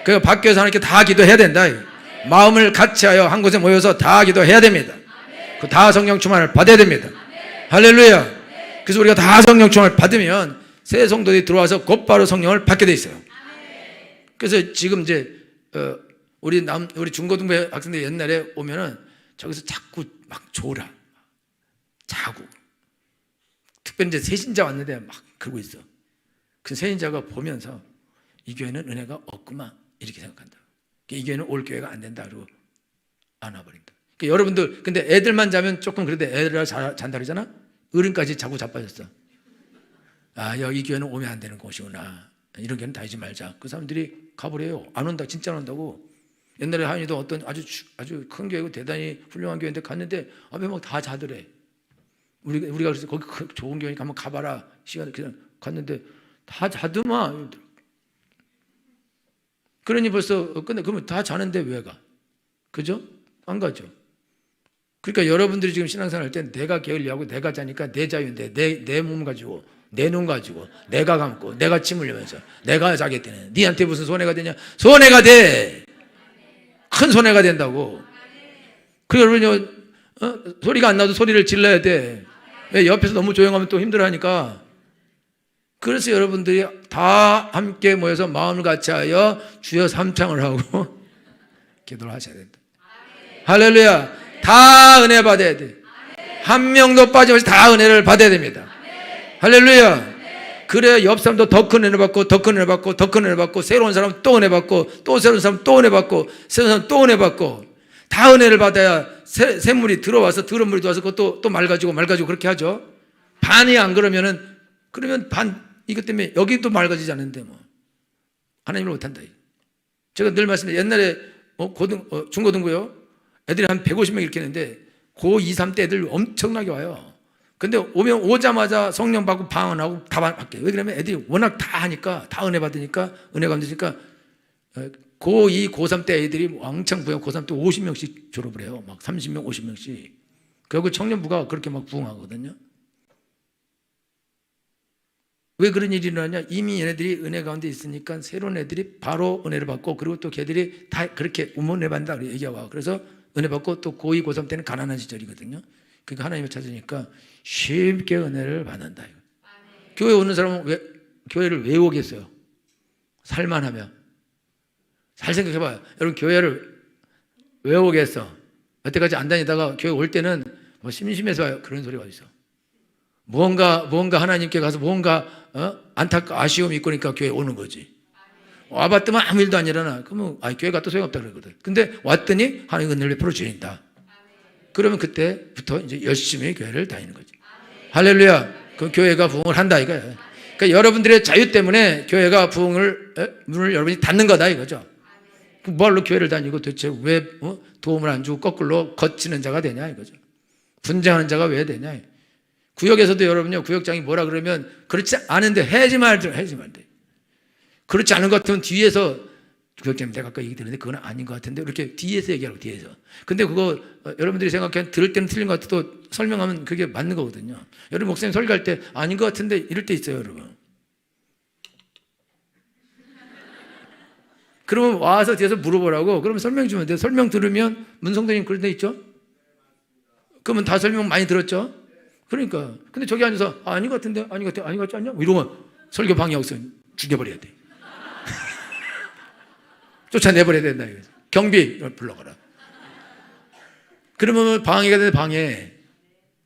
그러니까 밖에서 하나님께 다 기도해야 된다 이거. 마음을 같이하여 한 곳에 모여서 다 기도해야 됩니다. 그 다 성령 충만을 받아야 됩니다. 할렐루야. 그래서 우리가 다 성령 충만을 받으면 새 성도들이 들어와서 곧바로 성령을 받게 돼 있어요. 그래서 지금 이제 우리 중고등부 학생들 옛날에 오면은 저기서 자꾸 막 졸아. 자고. 특별히 이제 새신자 왔는데 막 그러고 있어. 그 새신자가 보면서 이 교회는 은혜가 없구만 이렇게 생각한다. 이 교회는 올 교회가 안 된다. 그러고 안 와버린다. 그러니까 여러분들 근데 애들만 자면 조금 그래도 애들아 잔다 그러잖아. 어른까지 자고 자빠졌어. 여기 교회는 오면 안 되는 곳이구나. 이런 교회는 다니지 말자. 그 사람들이 가버려요. 안 온다. 진짜 안 온다고. 옛날에 하윤이도 어떤 아주 큰 교회고 대단히 훌륭한 교회인데 갔는데 앞에 막 다 자더래. 우리가 그래서 거기 좋은 교회니까 한번 가봐라. 시간을 그냥 갔는데 다 자더만. 그러니 벌써 그러면 다 자는데 왜 가? 그죠? 안 가죠. 그러니까 여러분들이 지금 신앙생활 할 때 내가 게을리하고 내가 자니까 내 자유인데 내 몸 가지고 내 눈 가지고 내가 감고 내가 침 흘리면서 내가 자겠다네. 니한테 무슨 손해가 되냐? 손해가 돼. 큰 손해가 된다고. 그 여러분이 소리가 안 나도 소리를 질러야 돼. 왜? 옆에서 너무 조용하면 또 힘들어하니까. 그래서 여러분들이 다 함께 모여서 마음을 같이하여 주여 삼창을 하고 기도를 하셔야 된다. 할렐루야. 다 은혜 받아야 돼. 한 명도 빠짐없이 다 은혜를 받아야 됩니다. 할렐루야. 그래야 옆 사람도 더 큰 은혜 받고 더 큰 은혜 받고 더 큰 은혜 받고 새로운 사람 또 은혜 받고 또 새로운 사람 또 은혜 받고 새로운 사람 또 은혜 받고 다 은혜를 받아야 샘물이 들어와서 더러운 물이 들어와서 그것도 또 맑아지고 그렇게 하죠. 반이 안 그러면 반 이것 때문에 여기도 맑아지지 않는데 뭐 하나님을 못한다. 제가 늘 말씀드려요. 옛날에 중고등부요. 애들이 한 150명 이렇게 했는데 고2, 3때 애들 엄청나게 와요. 근데 오자마자 성령 받고 방언하고 다 받게. 왜 그러면 애들이 워낙 다 하니까, 다 은혜 받으니까, 은혜 감되니까 고2, 고3 때 애들이 왕창 부여, 고3 때 50명씩 졸업을 해요. 막 30명, 50명씩. 결국 청년부가 그렇게 막 부흥하거든요. 왜 그런 일이 일어나냐? 이미 얘네들이 은혜 가운데 있으니까 새로운 애들이 바로 은혜를 받고, 그리고 또 걔들이 다 그렇게 은혜 받는다 얘기하고, 그래서 은혜 받고 또 고2, 고3 때는 가난한 시절이거든요. 그러니까 하나님을 찾으니까 쉽게 은혜를 받는다. 교회 오는 사람은 왜 교회를 왜 오겠어요? 살만하면. 잘 생각해봐요. 여러분, 교회를 왜 오겠어? 여태까지 안 다니다가 교회 올 때는 뭐 심심해서 와요. 그런 소리가 어디 있어? 무언가 하나님께 가서 무언가 아쉬움이 있고 그러니까 교회 오는 거지. 와봤더만 아무 일도 안 일어나. 그러면 교회 갔다 소용없다 그러거든. 근데 왔더니 하나님 은혜를 베풀어 주신다. 그러면 그때부터 이제 열심히 교회를 다니는 거지. 할렐루야. 그 교회가 부흥을 한다 이거야. 그러니까 여러분들의 자유 때문에 교회가 부흥을 문을 여러분이 닫는 거다 이거죠. 뭘로 교회를 다니고 도대체 왜 도움을 안 주고 거꾸로 거치는 자가 되냐 이거죠. 분쟁하는 자가 왜 되냐. 구역에서도 여러분요, 구역장이 뭐라 그러면 그렇지 않은데 해야지 말죠. 그렇지 않은 것 같으면 뒤에서 구역장님 내가 아까 얘기 드렸는데 그건 아닌 것 같은데 이렇게 뒤에서 얘기하고 뒤에서. 근데 그거 여러분들이 생각하면 들을 때는 틀린 것 같아도 설명하면 그게 맞는 거거든요. 여러분 목사님 설교할 때 아닌 것 같은데 이럴 때 있어요 여러분. 그러면 와서 뒤에서 물어보라고. 그러면 설명 주면 돼요. 설명 들으면 문성도님 그런 데 있죠? 그러면 다 설명 많이 들었죠? 그러니까. 근데 저기 앉아서 아닌 것 같은데 아닌 것 같지 않냐? 이러면 설교 방해하고서 죽여버려야 돼. 쫓아내버려야 된다. 경비 불러가라. 그러면 방해가 되는데 방해.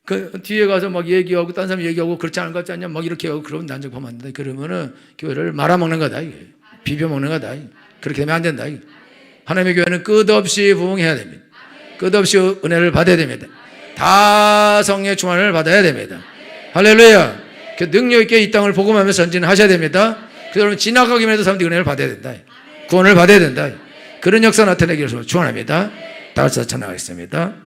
그 뒤에 가서 막 얘기하고 딴 사람 얘기하고 그렇지 않은 것 같지 않냐? 막 이렇게 하고 그러면 난적하면 안 된다. 그러면은 교회를 말아먹는 거다. 이게. 비벼먹는 거다. 그렇게 되면 안 된다. 하나님의 교회는 끝없이 부흥해야 됩니다. 끝없이 은혜를 받아야 됩니다. 다 성령의 충만을 받아야 됩니다. 할렐루야. 그 능력 있게 이 땅을 복음하면서 전진하셔야 됩니다. 그러면 지나가기만 해도 사람들이 은혜를 받아야 된다. 구원을 받아야 된다. 그런 역사 나타내기 위해서 축원합니다. 다 같이 찬양하겠습니다.